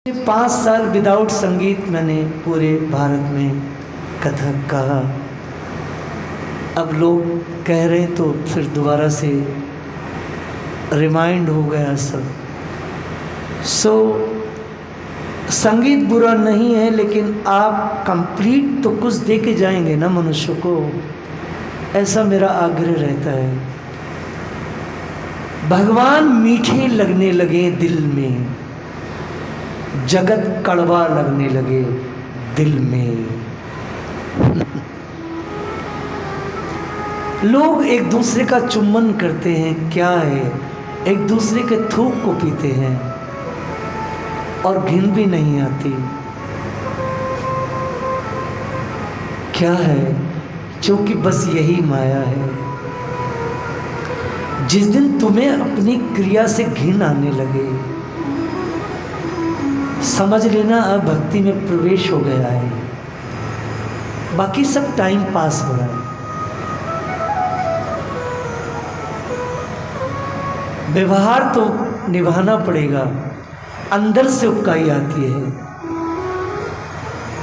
5 साल विदाउट संगीत मैंने पूरे भारत में कथक कहा। अब लोग कह रहे तो फिर दोबारा से रिमाइंड हो गया सब। संगीत बुरा नहीं है, लेकिन आप कंप्लीट तो कुछ दे के जाएंगे ना मनुष्य को, ऐसा मेरा आग्रह रहता है। भगवान मीठे लगने लगे दिल में, जगत कड़वा लगने लगे दिल में। लोग एक दूसरे का चुम्बन करते हैं, क्या है, एक दूसरे के थूक को पीते हैं और घिन भी नहीं आती। क्या है, क्योंकि बस यही माया है। जिस दिन तुम्हें अपनी क्रिया से घिन आने लगे, समझ लेना अब भक्ति में प्रवेश हो गया है, बाकी सब टाइम पास हो रहा है। व्यवहार तो निभाना पड़ेगा, अंदर से उबकाई आती है।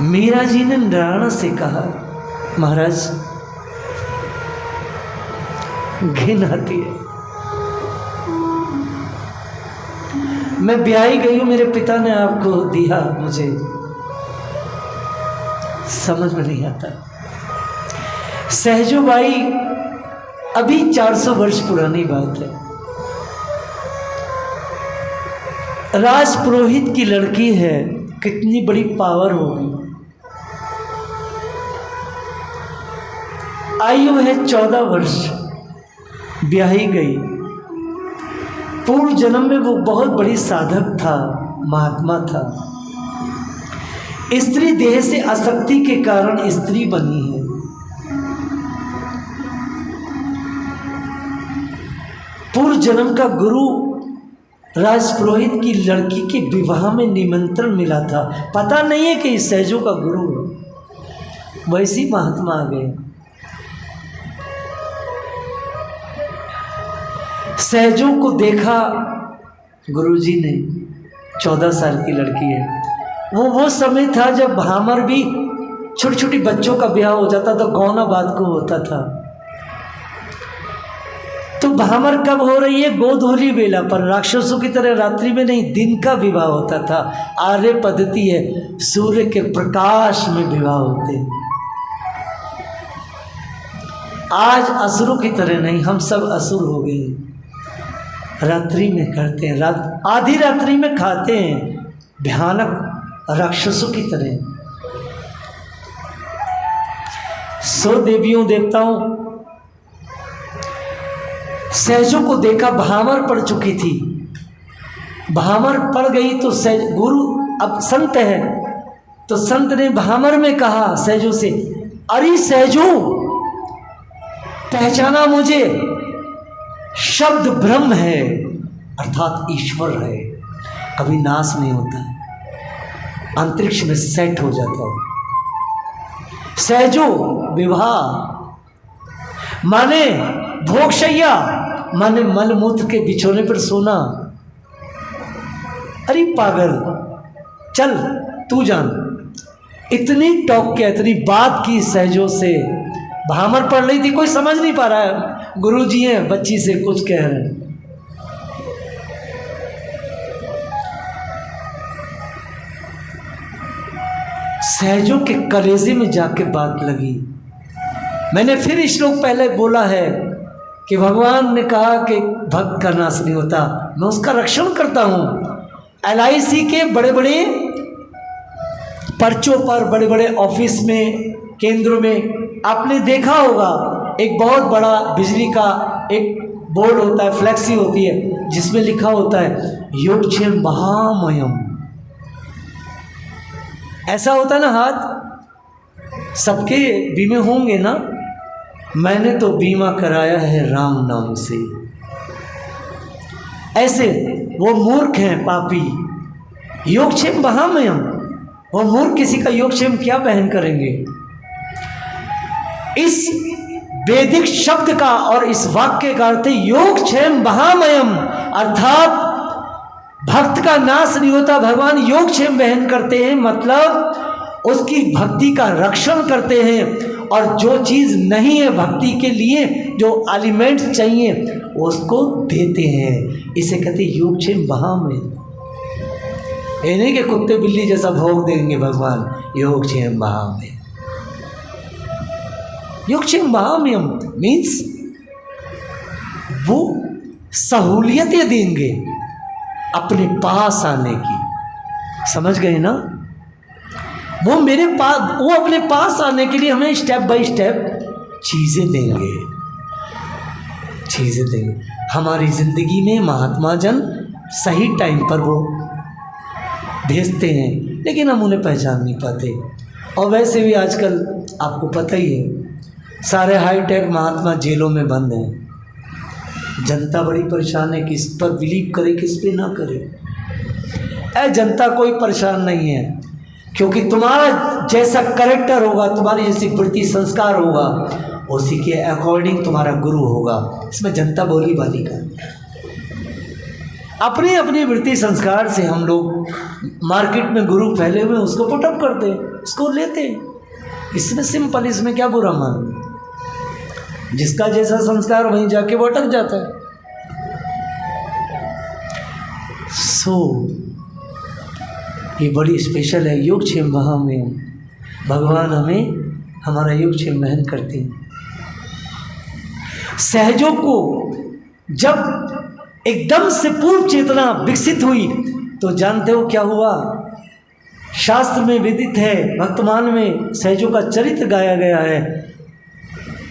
मीरा जी ने नारायण से कहा, महाराज घिन आती है। मैं ब्याही गई हूँ, मेरे पिता ने आपको दिया, मुझे समझ में नहीं आता। सहजो बाई अभी 400 वर्ष पुरानी बात है। राज पुरोहित की लड़की है, कितनी बड़ी पावर होगी। आयु है 14 वर्ष, ब्याही गई। पूर्व जन्म में वो बहुत बड़ी साधक था, महात्मा था। स्त्री देह से आसक्ति के कारण स्त्री बनी है। पूर्व जन्म का गुरु राजपुरोहित की लड़की के विवाह में निमंत्रण मिला था। पता नहीं है कि सहजों का गुरु है। वैसी महात्मा आ गए। सहजों को देखा गुरुजी ने, 14 साल की लड़की है। वो समय था जब भामर भी छोटी छोटी बच्चों का ब्याह हो जाता तो गौना बात को होता था। तो भामर कब हो रही है? गोधूली बेला पर। राक्षसों की तरह रात्रि में नहीं, दिन का विवाह होता था। आर्य पद्धति है, सूर्य के प्रकाश में विवाह होते। आज असुरों की तरह नहीं, हम सब असुर हो गए। रात्रि में करते हैं, आधी रात्रि में खाते हैं, भयानक राक्षसों की तरह। सो देवियों देवताओं, सहजों को देखा, भामर पड़ चुकी थी। भामर पड़ गई तो गुरु अब संत है, तो संत ने भामर में कहा सहजों से, अरे सहजो, पहचाना मुझे? शब्द ब्रह्म है, अर्थात ईश्वर है, कभी नाश नहीं होता, अंतरिक्ष में सेट हो जाता है। सहजो विवाह माने भोगशैया, माने मलमूत्र के बिछोने पर सोना। अरे पागल, चल तू जान। इतनी टॉक के, इतनी बात की सहजों से। भामर पढ़ रही थी, कोई समझ नहीं पा रहा है। गुरुजी हैं, बच्ची से कुछ कह रहे हैं। सहजों के कलेजे में जाके बात लगी। मैंने फिर श्लोक पहले बोला है कि भगवान ने कहा कि भक्त का नाश नहीं होता, मैं उसका रक्षण करता हूँ। LIC के बड़े बड़े पर्चों पर, बड़े बड़े ऑफिस में, केंद्रों में आपने देखा होगा, एक बहुत बड़ा बिजली का एक बोर्ड होता है, फ्लैक्सी होती है, जिसमें लिखा होता है योगक्षेम महामयम। ऐसा होता है ना हाथ, सबके बीमे होंगे ना। मैंने तो बीमा कराया है राम नाम से। ऐसे वो मूर्ख हैं, पापी। योगक्षेम महामयम, वो मूर्ख किसी का योगक्षेम क्या बहन करेंगे? इस वैदिक शब्द का और इस वाक्य का अर्थ योगक्षेम महामयम, अर्थात भक्त का नाश नहीं होता, भगवान योगक्षेम वहन करते हैं, मतलब उसकी भक्ति का रक्षण करते हैं। और जो चीज़ नहीं है भक्ति के लिए, जो एलिमेंट चाहिए उसको देते हैं। इसे कहते हैं योगक्षेम महामयम। ये नहीं कि कुत्ते बिल्ली जैसा भोग देंगे भगवान, योगक्षेम महामयम। योगक्षेम महामयम मीन्स वो सहूलियतें देंगे अपने पास आने की। समझ गए ना? वो मेरे पास, वो अपने पास आने के लिए हमें स्टेप बाय स्टेप चीज़ें देंगे, चीज़ें देंगे। हमारी ज़िंदगी में महात्मा जन सही टाइम पर वो भेजते हैं, लेकिन हम उन्हें पहचान नहीं पाते। और वैसे भी आजकल आपको पता ही है, सारे हाईटेक महात्मा जेलों में बंद हैं। जनता बड़ी परेशान है, किस पर बिलीव करे किस पे ना करे। जनता कोई परेशान नहीं है, क्योंकि तुम्हारा जैसा करेक्टर होगा, तुम्हारी जैसी वृत्ति संस्कार होगा, उसी के अकॉर्डिंग तुम्हारा गुरु होगा। इसमें जनता बोली बाली का अपनी अपनी वृत्ति संस्कार से हम लोग मार्केट में गुरु फैले हुए उसको पुटअप करते हैं, उसको लेते हैं। इसमें सिंपल, इसमें क्या बुरा मानना। जिसका जैसा संस्कार वहीं जाके वो अटक जाता है। ये बड़ी स्पेशल है योगक्षेम महामयम। भगवान हमें हमारा योगक्षेम वहन करते हैं। सहजों को जब एकदम से पूर्व चेतना विकसित हुई तो जानते हो क्या हुआ? शास्त्र में विदित है, वर्तमान में सहजों का चरित्र गाया गया है।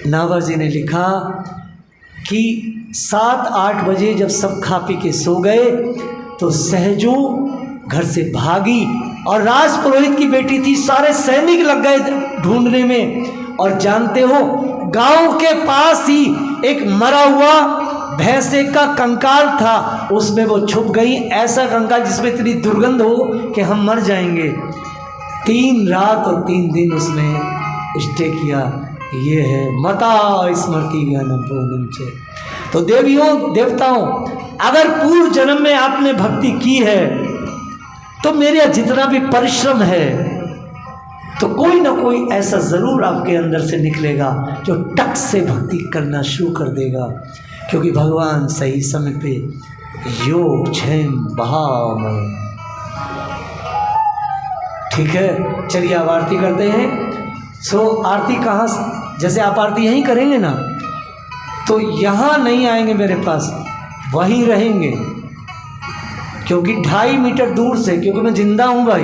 नाभा जी ने लिखा कि 7-8 बजे जब सब खा पी के सो गए तो सहजों घर से भागी, और राज पुरोहित की बेटी थी, सारे सैनिक लग गए ढूंढने में। और जानते हो, गांव के पास ही एक मरा हुआ भैंसे का कंकाल था, उसमें वो छुप गई। ऐसा कंकाल जिसमें इतनी दुर्गंध हो कि हम मर जाएंगे। 3 रात और 3 दिन उसमें स्टे किया। ये है मता स्मृति ज्ञानम पूर्णम च। तो देवियों देवताओं, अगर पूर्व जन्म में आपने भक्ति की है तो मेरा जितना भी परिश्रम है तो कोई ना कोई ऐसा ज़रूर आपके अंदर से निकलेगा जो टक से भक्ति करना शुरू कर देगा। क्योंकि भगवान सही समय पे योगक्षेम महामयम। ठीक है, चलिए अब आरती करते हैं। आरती कहाँ, जैसे आप आरती यहीं करेंगे ना, तो यहाँ नहीं आएंगे मेरे पास, वहीं रहेंगे। क्योंकि 2.5 मीटर दूर से, क्योंकि मैं जिंदा हूँ भाई,